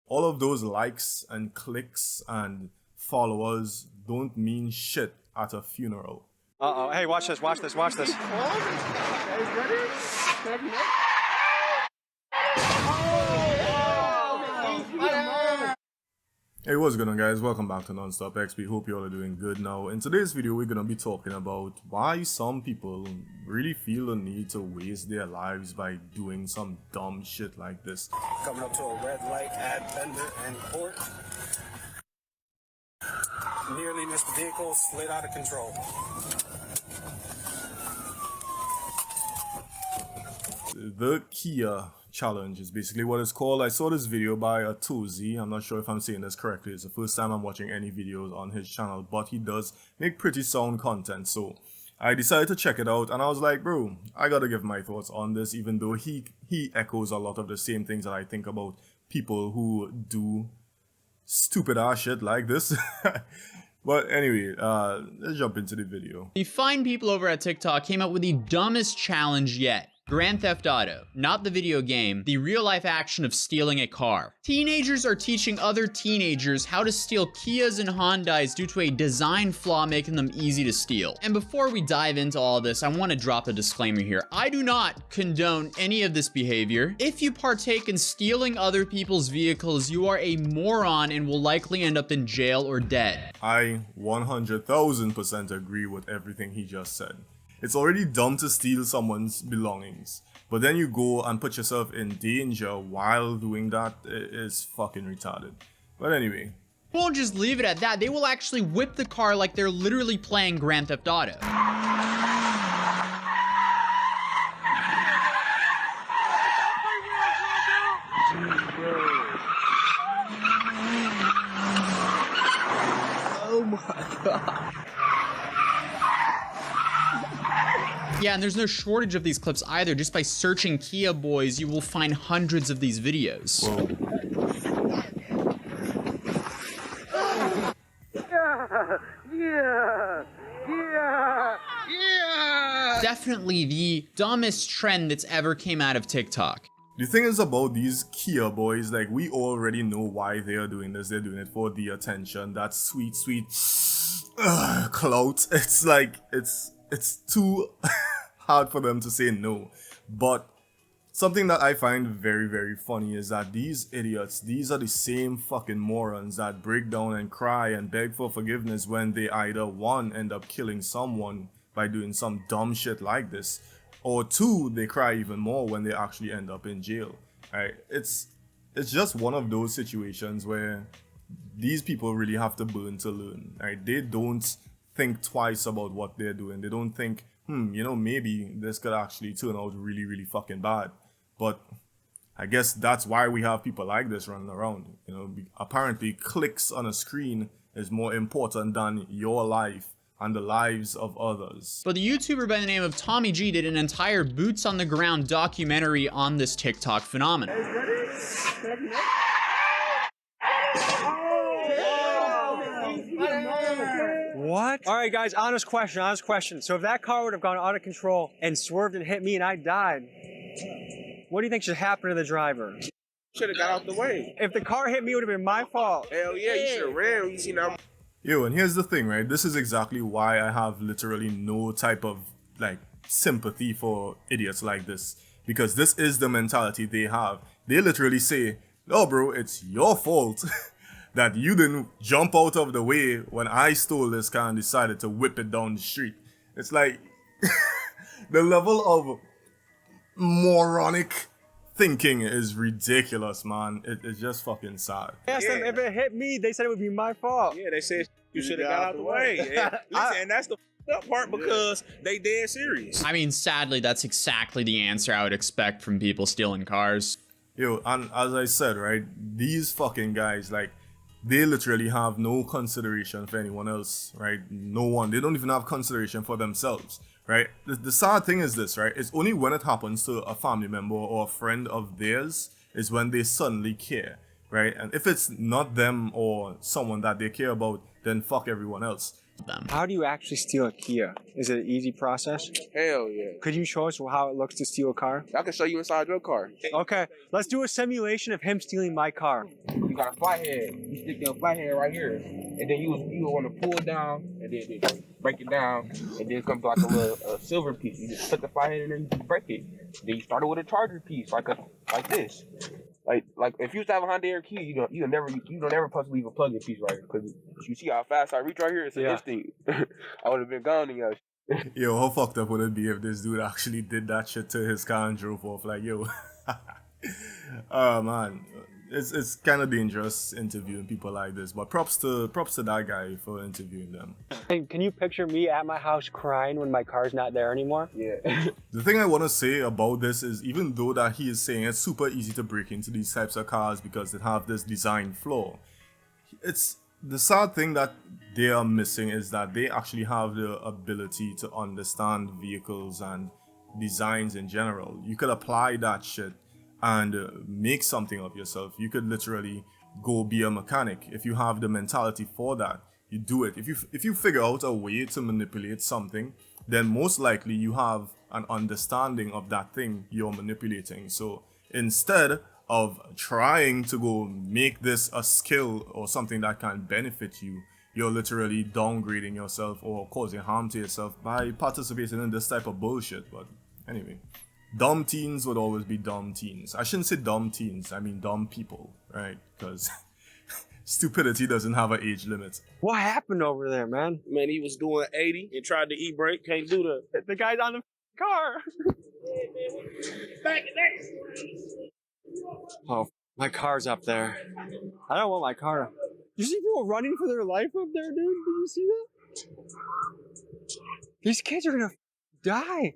All of those likes and clicks and followers don't mean shit at a funeral. Uh-oh. Hey, watch this, watch this, watch this. Hey, what's going on, guys? Welcome back to Nonstop XP. Hope you all are doing good. Now, in today's video, we're gonna be talking about why some people really feel the need to waste their lives by doing some dumb shit like this. Coming up to a red light at Bender and Court. Nearly missed the vehicle, slid out of control. The Kia challenge is basically what it's called. I saw this video by Atozi. I'm not sure if I'm saying this correctly. It's the first time I'm watching any videos on his channel, but he does make pretty sound content. So I decided to check it out, and I was like, bro, I gotta give my thoughts on this, even though he echoes a lot of the same things that I think about people who do stupid ass shit like this. But anyway, let's jump into the video. The fine people over at TikTok came up with the dumbest challenge yet. Grand Theft Auto, not the video game, the real-life action of stealing a car. Teenagers are teaching other teenagers how to steal Kias and Hyundais due to a design flaw making them easy to steal. And before we dive into all this, I want to drop a disclaimer here. I do not condone any of this behavior. If you partake in stealing other people's vehicles, you are a moron and will likely end up in jail or dead. I 100,000% agree with everything he just said. It's already dumb to steal someone's belongings, but then you go and put yourself in danger while doing that. Is fucking retarded. But anyway. They won't just leave it at that, they will actually whip the car like they're literally playing Grand Theft Auto. Oh my god. Yeah, and there's no shortage of these clips either. Just by searching Kia Boys, you will find hundreds of these videos. Whoa. Definitely the dumbest trend that's ever came out of TikTok. The thing is about these Kia boys, like, we already know why they are doing this. They're doing it for the attention, that sweet clout. It's like, it's too hard for them to say no. But something that I find very, very funny is that these idiots, these are the same fucking morons that break down and cry and beg for forgiveness when they either one, end up killing someone by doing some dumb shit like this, or two, they cry even more when they actually end up in jail. Right? It's just one of those situations where these people really have to burn to learn. Right? They don't think twice about what they're doing. They don't think, you know, maybe this could actually turn out really, really fucking bad. But I guess that's why we have people like this running around. You know, apparently clicks on a screen is more important than your life and the lives of others. But the YouTuber by the name of Tommy G did an entire boots on the ground documentary on this TikTok phenomenon. What? All right, guys, honest question. So if that car would have gone out of control and swerved and hit me and I died, what do you think should happen to the driver? Should have got out the way. If the car hit me, it would have been my fault. Hell yeah, you should have ran when you seen that. Yo, and here's the thing, right? This is exactly why I have literally no type of, like, sympathy for idiots like this. Because this is the mentality they have. They literally say, no, bro, it's your fault that you didn't jump out of the way when I stole this car and decided to whip it down the street. It's like, the level of moronic thinking is ridiculous, man. It's just fucking sad. I asked them if it hit me, they said it would be my fault. Yeah, they said you should have got out the way. Yeah. Listen, and that's the up part because they dead serious. I mean, sadly, that's exactly the answer I would expect from people stealing cars. Yo, and as I said, right, these fucking guys, like, they literally have no consideration for anyone else, right? No one. They don't even have consideration for themselves, right? The sad thing is this, right? It's only when it happens to a family member or a friend of theirs is when they suddenly care, right? And if it's not them or someone that they care about, then fuck everyone else. them. How do you actually steal a Kia? Is it an easy process? Hell yeah. Could you show us how it looks to steal a car? I can show you inside your car. Okay, let's do a simulation of him stealing my car. You got a flathead. You stick your flathead right here. And then you want to pull it down and then break it down. And then it comes like a little silver piece. You just put the flathead in and you break it. Then you start it with a charger piece like this. Like if you used to have a Honda Air Kia, you don't never supposed to leave a plug-in piece right here. Because you see how fast I reach right here, it's an instinct. I would have been gone in your Yo, how fucked up would it be if this dude actually did that shit to his car and drove off? Like, yo. Oh man, it's kind of dangerous interviewing people like this, but props to that guy for interviewing them. And can you picture me at my house crying when my car's not there anymore? Yeah. The thing I want to say about this is, even though that he is saying it's super easy to break into these types of cars because they have this design flaw, it's the sad thing that they are missing is that they actually have the ability to understand vehicles and designs in general. You could apply that shit and make something of yourself. You could literally go be a mechanic. If you have the mentality for that, you do it. If you figure out a way to manipulate something, then most likely you have an understanding of that thing you're manipulating. So instead of trying to go make this a skill or something that can benefit you, you're literally downgrading yourself or causing harm to yourself by participating in this type of bullshit. But anyway, dumb teens would always be dumb teens. I shouldn't say dumb teens, I mean dumb people, right? Because stupidity doesn't have an age limit. What happened over there, man? Man, he was doing 80 and tried to e-brake. Can't do that. The guy's on the car. Oh, my car's up there. I don't want my car. You see people running for their life up there, dude? Did you see that? These kids are gonna die.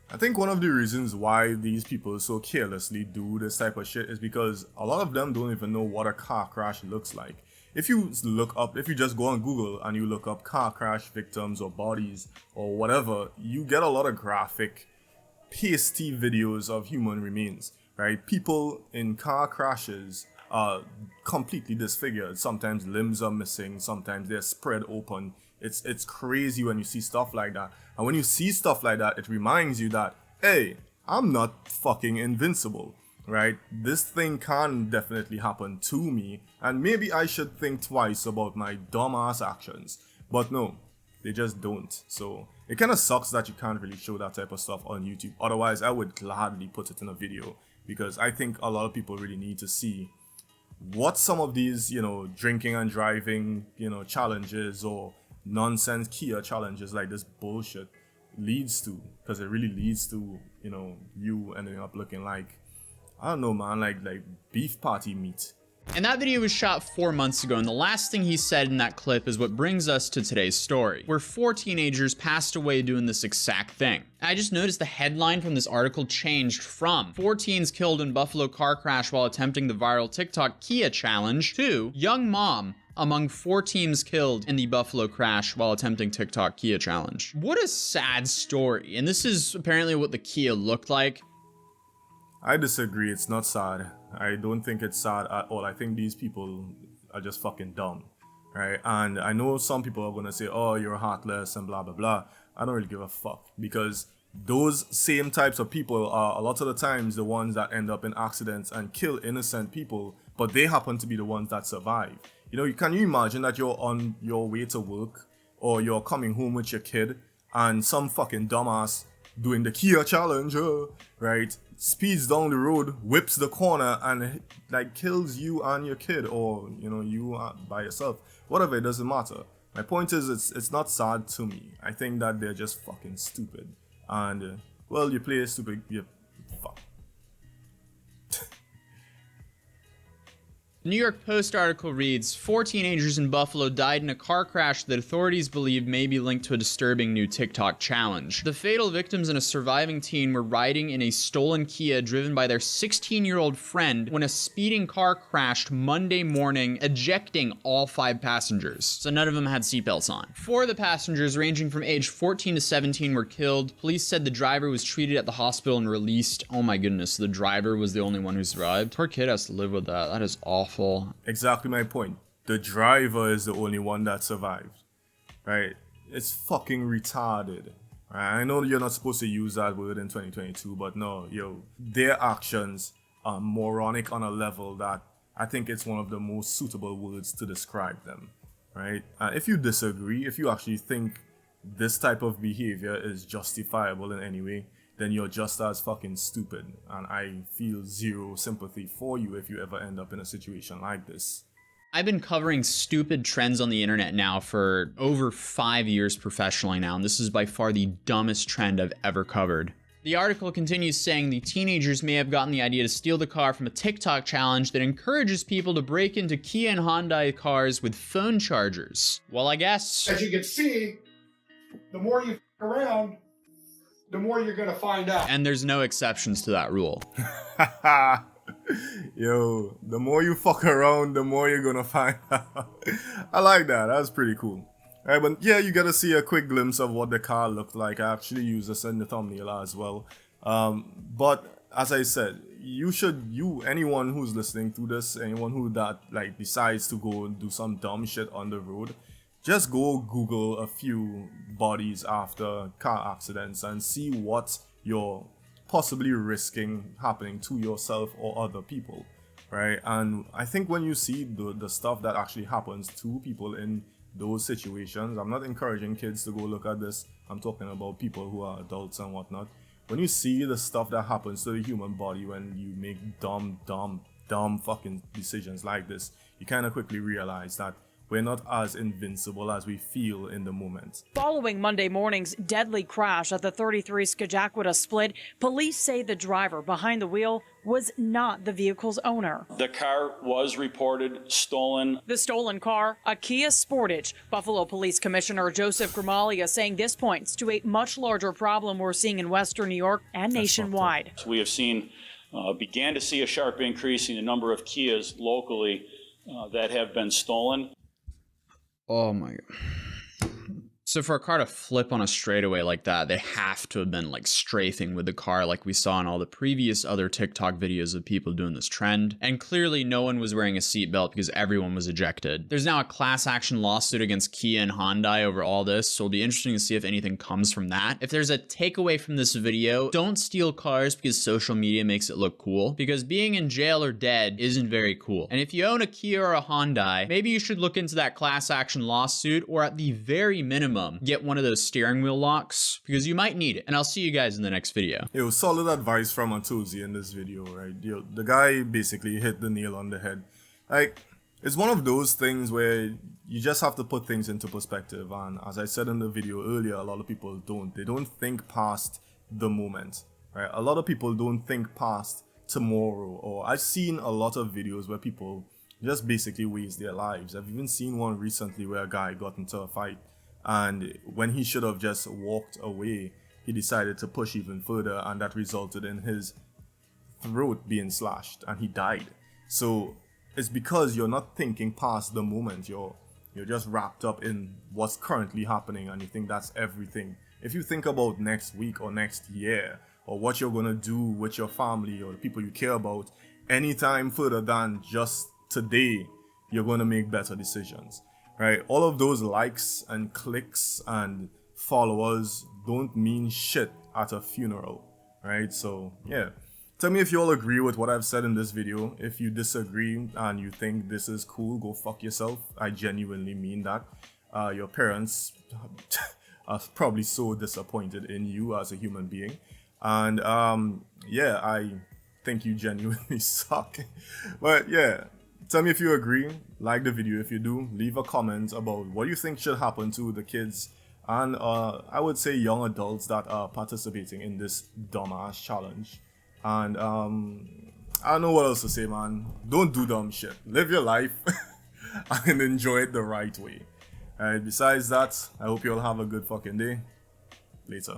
I think one of the reasons why these people so carelessly do this type of shit is because a lot of them don't even know what a car crash looks like. If you just go on Google and you look up car crash victims or bodies or whatever, you get a lot of graphic, pasty videos of human remains, right? People in car crashes are completely disfigured. Sometimes limbs are missing, sometimes they're spread open. It's crazy when you see stuff like that. And when you see stuff like that, it reminds you that, hey, I'm not fucking invincible, right? This thing can definitely happen to me, and maybe I should think twice about my dumbass actions. But no, they just don't. So it kind of sucks that you can't really show that type of stuff on YouTube. Otherwise, I would gladly put it in a video, because I think a lot of people really need to see what some of these, drinking and driving, challenges or nonsense Kia challenges like this bullshit leads to, because it really leads to you ending up looking like, I don't know, man, like beef patty meat. And that video was shot 4 months ago, and the last thing he said in that clip is what brings us to today's story, where 4 teenagers passed away doing this exact thing. I just noticed the headline from this article changed from 4 teens killed in Buffalo car crash while attempting the viral TikTok Kia challenge to young mom among 4 teens killed in the Buffalo crash while attempting TikTok Kia challenge. What a sad story. And this is apparently what the Kia looked like. I disagree. It's not sad. I don't think it's sad at all. I think these people are just fucking dumb, right? And I know some people are going to say, oh, you're heartless and blah, blah, blah. I don't really give a fuck, because those same types of people are a lot of the times the ones that end up in accidents and kill innocent people, but they happen to be the ones that survive. Can you imagine that you're on your way to work or you're coming home with your kid and some fucking dumbass doing the Kia challenge, right, speeds down the road, whips the corner, and kills you and your kid, or you by yourself, whatever, it doesn't matter. My point is, it's not sad to me. I think that they're just fucking stupid, and well, you play stupid, you fuck. The New York Post article reads, 4 teenagers in Buffalo died in a car crash that authorities believe may be linked to a disturbing new TikTok challenge. The fatal victims and a surviving teen were riding in a stolen Kia driven by their 16-year-old friend when a speeding car crashed Monday morning, ejecting all 5 passengers. So none of them had seatbelts on. 4 of the passengers, ranging from age 14 to 17, were killed. Police said the driver was treated at the hospital and released. Oh my goodness, the driver was the only one who survived. Poor kid has to live with that. That is awful. Exactly my point. The driver is the only one that survived, right? it's fucking retarded. Right? I know you're not supposed to use that word in 2022, but no, yo, their actions are moronic on a level that I think it's one of the most suitable words to describe them, right? If you disagree, if you actually think this type of behavior is justifiable in any way, then you're just as fucking stupid. And I feel zero sympathy for you if you ever end up in a situation like this. I've been covering stupid trends on the internet now for over 5 years professionally now, and this is by far the dumbest trend I've ever covered. The article continues saying the teenagers may have gotten the idea to steal the car from a TikTok challenge that encourages people to break into Kia and Hyundai cars with phone chargers. Well, I guess... As you can see, the more you f*** around, the more you're gonna find out. And there's no exceptions to that rule. Yo, the more you fuck around, the more you're gonna find out. I like that. That's pretty cool. Alright, but yeah, you get to see a quick glimpse of what the car looked like. I actually used this in the thumbnail as well. But as I said, anyone who's listening to this, anyone who decides to go and do some dumb shit on the road, just go Google a few bodies after car accidents and see what you're possibly risking happening to yourself or other people, right? And I think when you see the stuff that actually happens to people in those situations, I'm not encouraging kids to go look at this, I'm talking about people who are adults and whatnot. When you see the stuff that happens to the human body when you make dumb fucking decisions like this, you kind of quickly realize that we're not as invincible as we feel in the moment. Following Monday morning's deadly crash at the 33 Skajakwita split, police say the driver behind the wheel was not the vehicle's owner. The car was reported stolen. The stolen car, a Kia Sportage. Buffalo Police Commissioner Joseph Gramaglia saying this points to a much larger problem we're seeing in Western New York and nationwide. We have began to see a sharp increase in the number of Kias locally that have been stolen. Oh my god. So for a car to flip on a straightaway like that, they have to have been like strafing with the car like we saw in all the previous other TikTok videos of people doing this trend. And clearly no one was wearing a seatbelt because everyone was ejected. There's now a class action lawsuit against Kia and Hyundai over all this, so it'll be interesting to see if anything comes from that. If there's a takeaway from this video, don't steal cars because social media makes it look cool, because being in jail or dead isn't very cool. And if you own a Kia or a Hyundai, maybe you should look into that class action lawsuit, or at the very minimum, get one of those steering wheel locks, because you might need it. And I'll see you guys in the next video. It was solid advice from Atozi in this video, right? The guy basically hit the nail on the head. Like, it's one of those things where you just have to put things into perspective. And as I said in the video earlier, a lot of people don't. They don't think past the moment, right? A lot of people don't think past tomorrow. Or I've seen a lot of videos where people just basically waste their lives. I've even seen one recently where a guy got into a fight, and when he should have just walked away, he decided to push even further, and that resulted in his throat being slashed and he died. So it's because you're not thinking past the moment. You're just wrapped up in what's currently happening, and you think that's everything. If you think about next week or next year, or what you're gonna do with your family or the people you care about, anytime further than just today, you're gonna make better decisions. Right, all of those likes and clicks and followers don't mean shit at a funeral, right? So yeah, tell me if you all agree with what I've said in this video. If you disagree and you think this is cool, go fuck yourself. I genuinely mean that. Your parents are probably so disappointed in you as a human being, and yeah, I think you genuinely suck. But yeah, tell me if you agree, like the video if you do, leave a comment about what you think should happen to the kids and I would say young adults that are participating in this dumbass challenge. And I don't know what else to say, man. Don't do dumb shit. Live your life and enjoy it the right way. Alright, besides that, I hope you all have a good fucking day. Later.